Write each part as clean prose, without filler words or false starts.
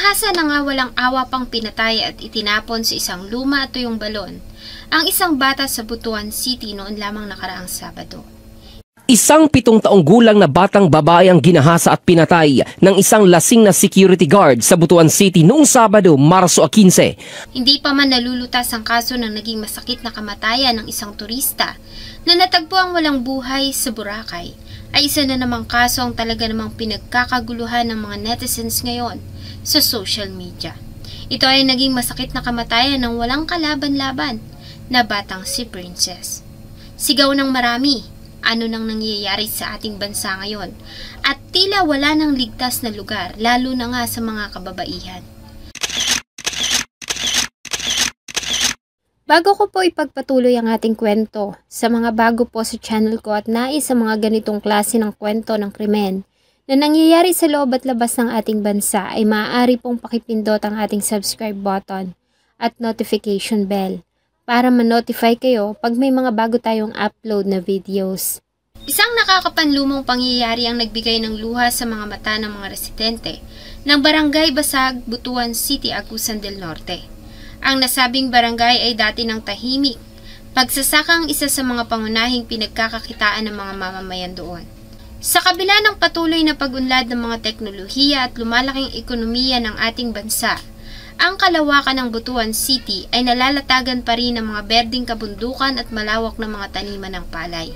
Ginahasa na nga walang awa pang pinatay at itinapon sa isang luma at tuyong balon ang isang bata sa Butuan City noon lamang nakaraang Sabado. Isang 7 taong gulang na batang babae ang ginahasa at pinatay ng isang lasing na security guard sa Butuan City noong Sabado, Marso 15. Hindi pa man nalulutas ang kaso ng naging masakit na kamatayan ng isang turista na natagpo ang walang buhay sa Boracay, ay isa na namang kaso ang talaga namang pinagkakaguluhan ng mga netizens ngayon sa social media. Ito ay naging masakit na kamatayan ng walang kalaban-laban na batang si Princess. Sigaw ng marami, ano nang nangyayari sa ating bansa ngayon, at tila wala nang ligtas na lugar, lalo na nga sa mga kababaihan. Bago ko po ipagpatuloy ang ating kwento, sa mga bago po sa channel ko at nais sa mga ganitong klase ng kwento ng krimen na nangyayari sa loob at labas ng ating bansa, ay maaari pong pakipindot ang ating subscribe button at notification bell para ma-notify kayo pag may mga bago tayong upload na videos. Isang nakakapanlumong pangyayari ang nagbigay ng luha sa mga mata ng mga residente ng Barangay Basag, Butuan City, Agusan del Norte. Ang nasabing barangay ay dati ng tahimik, pagsasakang isa sa mga pangunahing pinagkakakitaan ng mga mamamayan doon. Sa kabila ng patuloy na pag-unlad ng mga teknolohiya at lumalaking ekonomiya ng ating bansa, ang kalawakan ng Butuan City ay nalalatagan pa rin ng mga berdeng kabundukan at malawak na mga taniman ng palay.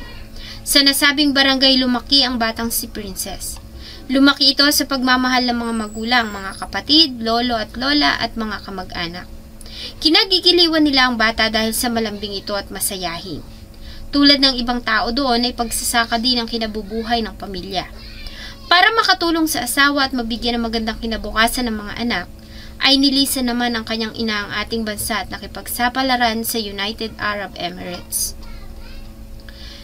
Sa nasabing barangay lumaki ang batang si Princess. Lumaki ito sa pagmamahal ng mga magulang, mga kapatid, lolo at lola at mga kamag-anak. Kinagigiliwan nila ang bata dahil sa malambing ito at masayahin. Tulad ng ibang tao doon ay pagsasaka din ang kinabubuhay ng pamilya. Para makatulong sa asawa at mabigyan ng magandang kinabukasan ng mga anak, ay nilisan naman ng kanyang ina ang ating bansa at nakipagsapalaran sa United Arab Emirates.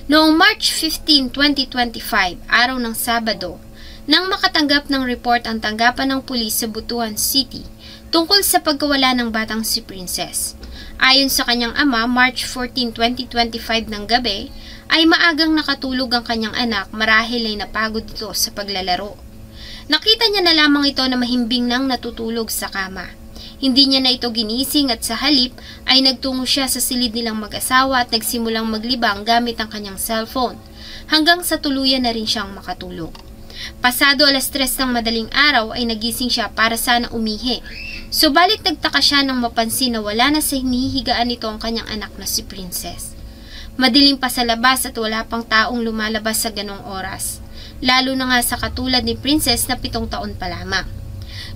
Noong March 15, 2025, araw ng Sabado, nang makatanggap ng report ang tanggapan ng pulis sa Butuan City tungkol sa pagkawala ng batang si Princess. Ayon sa kanyang ama, March 14, 2025 ng gabi, ay maagang nakatulog ang kanyang anak marahil ay napagod ito sa paglalaro. Nakita niya na lamang ito na mahimbing nang natutulog sa kama. Hindi niya na ito ginising at sa halip ay nagtungo siya sa silid nilang mag-asawa at nagsimulang maglibang gamit ang kanyang cellphone hanggang sa tuluyan na rin siyang makatulog. Pasado 3:00 ng madaling araw ay nagising siya para sana umihi. Subalit nagtaka siya nang mapansin na wala na sa hinihigaan nito ang kanyang anak na si Princess. Madilim pa sa labas at wala pang taong lumalabas sa ganong oras. Lalo na nga sa katulad ni Princess na 7 taon pa lamang.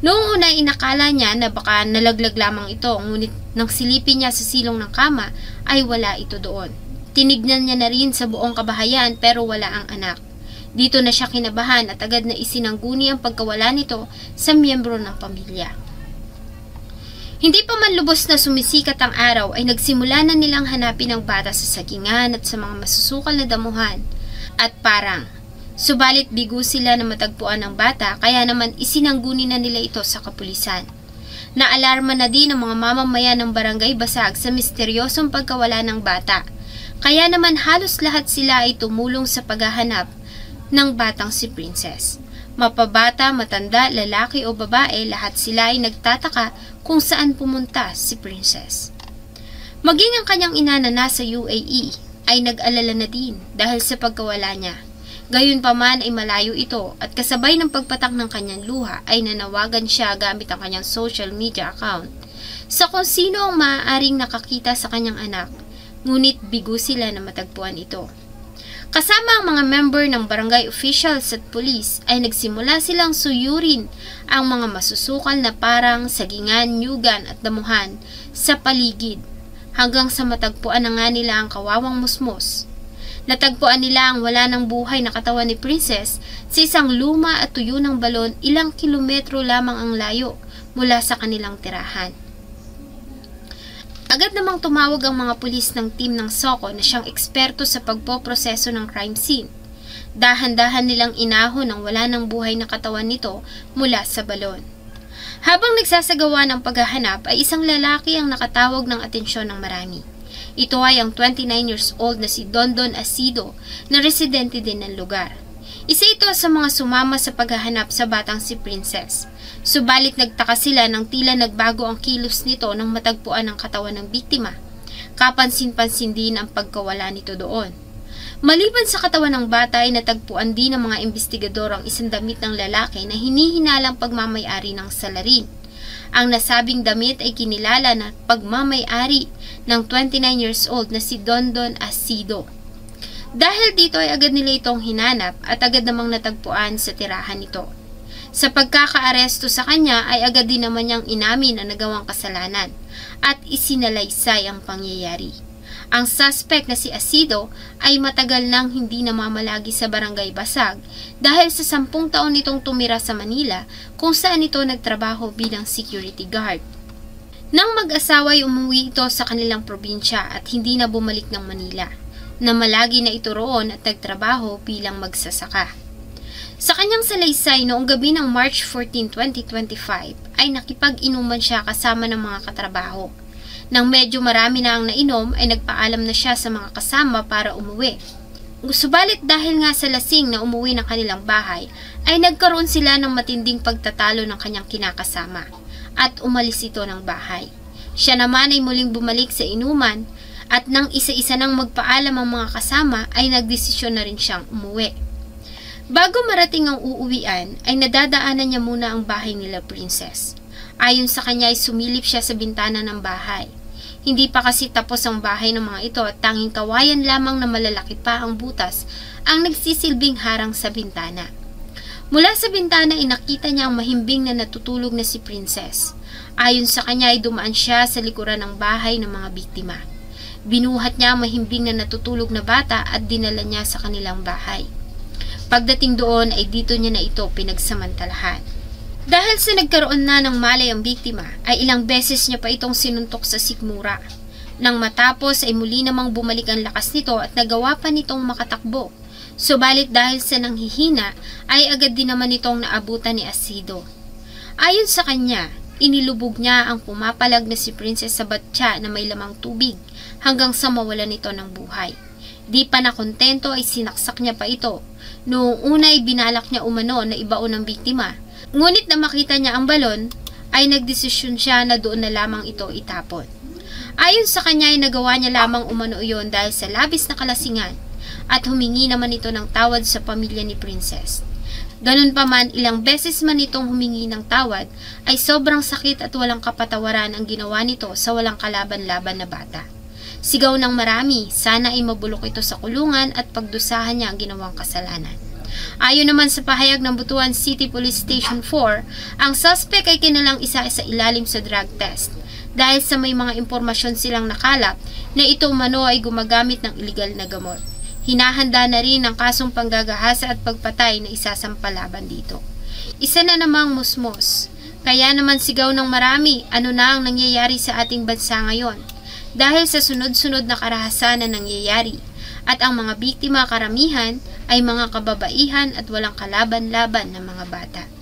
Noong una inakala niya na baka nalaglag lamang ito, ngunit nang silipin niya sa silong ng kama ay wala ito doon. Tinignan niya na rin sa buong kabahayan pero wala ang anak. Dito na siya kinabahan at agad na isinangguni ang pagkawala nito sa miyembro ng pamilya. Hindi pa man lubos na sumisikat ang araw ay nagsimula na nilang hanapin ang bata sa sagingan at sa mga masusukal na damuhan at parang. Subalit bigo sila na matagpuan ng bata kaya naman isinangguni na nila ito sa kapulisan. Naalarma na din ang mga mamamayan ng Barangay Basag sa misteryosong pagkawala ng bata. Kaya naman halos lahat sila ay tumulong sa paghahanap ng batang si Princess. Mapabata, matanda, lalaki o babae, lahat sila ay nagtataka kung saan pumunta si Princess. Maging ang kanyang ina na nasa UAE ay nag-alala na din dahil sa pagkawala niya. Gayunpaman ay malayo ito at kasabay ng pagpatak ng kanyang luha ay nanawagan siya gamit ang kanyang social media account sa kung sino ang maaaring nakakita sa kanyang anak, ngunit bigo sila na matagpuan ito. Kasama ang mga member ng barangay officials at police ay nagsimula silang suyurin ang mga masusukal na parang sagingan, nyugan at damuhan sa paligid hanggang sa matagpuan na nga nila ang kawawang musmos. Natagpuan nila ang wala ng buhay na katawan ni Princess sa isang luma at tuyo ng balon ilang kilometro lamang ang layo mula sa kanilang tirahan. Agad namang tumawag ang mga pulis ng team ng SOCO na siyang eksperto sa pagpoproseso ng crime scene. Dahan-dahan nilang inahon ang wala ng buhay na katawan nito mula sa balon. Habang nagsasagawa ng paghahanap ay isang lalaki ang nakatawag ng atensyon ng marami. Ito ay ang 29 years old na si Dondon Asido na residente din ng lugar. Isa ito sa mga sumama sa paghahanap sa batang si Princess. Subalit nagtaka sila nang tila nagbago ang kilos nito nang matagpuan ang katawan ng biktima. Kapansin-pansin din ang pagkawala nito doon. Maliban sa katawan ng bata ay natagpuan din ng mga investigador ang isang damit ng lalaki na hinihinalang pagmamay-ari ng salarin. Ang nasabing damit ay kinilala na pagmamay-ari ng 29 years old na si Dondon Asido. Dahil dito ay agad nila itong hinanap at agad namang natagpuan sa tirahan nito. Sa pagkakaaresto sa kanya ay agad din naman niyang inamin ang nagawang kasalanan at isinalaysay ang pangyayari. Ang suspect na si Asido ay matagal nang hindi namamalagi sa Barangay Basag dahil sa 10 taon nitong tumira sa Manila kung saan ito nagtrabaho bilang security guard. Nang mag-asawa ay umuwi ito sa kanilang probinsya at hindi na bumalik ng Manila. Namalagi na ito roon at nagtrabaho bilang magsasaka. Sa kanyang salaysay noong gabi ng March 14, 2025 ay nakipag-inuman siya kasama ng mga katrabaho. Nang medyo marami na ang nainom ay nagpaalam na siya sa mga kasama para umuwi. Subalit dahil nga sa lasing na umuwi ng kanilang bahay ay nagkaroon sila ng matinding pagtatalo ng kanyang kinakasama at umalis ito ng bahay. Siya naman ay muling bumalik sa inuman at nang isa-isa nang magpaalam ang mga kasama ay nagdesisyon na rin siyang umuwi. Bago marating ang uuwian ay nadadaanan niya muna ang bahay nila Princess. Ayon sa kanya ay sumilip siya sa bintana ng bahay. Hindi pa kasi tapos ang bahay ng mga ito at tanging kawayan lamang na malalaki pa ang butas ang nagsisilbing harang sa bintana. Mula sa bintana ay nakita niya ang mahimbing na natutulog na si Princess. Ayon sa kanya ay dumaan siya sa likuran ng bahay ng mga biktima. Binuhat niya ang mahimbing na natutulog na bata at dinala niya sa kanilang bahay. Pagdating doon ay dito niya na ito pinagsamantalahan. Dahil sa nagkaroon na ng malay ang biktima, ay ilang beses niya pa itong sinuntok sa sikmura. Nang matapos ay muli namang bumalik ang lakas nito at nagawa pa nitong makatakbo. Subalit dahil sa nanghihina, ay agad din naman itong naabutan ni Asido. Ayon sa kanya, inilubog niya ang pumapalag na si Princess sa batya na may lamang tubig hanggang sa mawalan nito ng buhay. Di pa nakontento ay sinaksak niya pa ito. Noong una ay binalak niya umano na ibaon ng biktima. Ngunit na makita niya ang balon, ay nagdesisyon siya na doon na lamang ito itapon. Ayon sa kanya ay nagawa niya lamang umano iyon dahil sa labis na kalasingan at humingi naman ito ng tawad sa pamilya ni Princess. Ganun pa man, ilang beses man itong humingi ng tawad ay sobrang sakit at walang kapatawaran ang ginawa nito sa walang kalaban-laban na bata. Sigaw ng marami, sana ay mabulok ito sa kulungan at pagdusahan niya ang ginawang kasalanan. Ayon naman sa pahayag ng Butuan City Police Station 4, ang suspect ay kinalang isa sa ilalim sa drug test dahil sa may mga impormasyon silang nakalap na ito umano ay gumagamit ng illegal na gamot. Hinahanda na rin ang kasong panggagahasa at pagpatay na isasampalaban dito. Isa na namang musmos. Kaya naman sigaw ng marami, ano na ang nangyayari sa ating bansa ngayon? Dahil sa sunod-sunod na karahasan na nangyayari at ang mga biktima karamihan ay mga kababaihan at walang kalaban-laban na mga bata.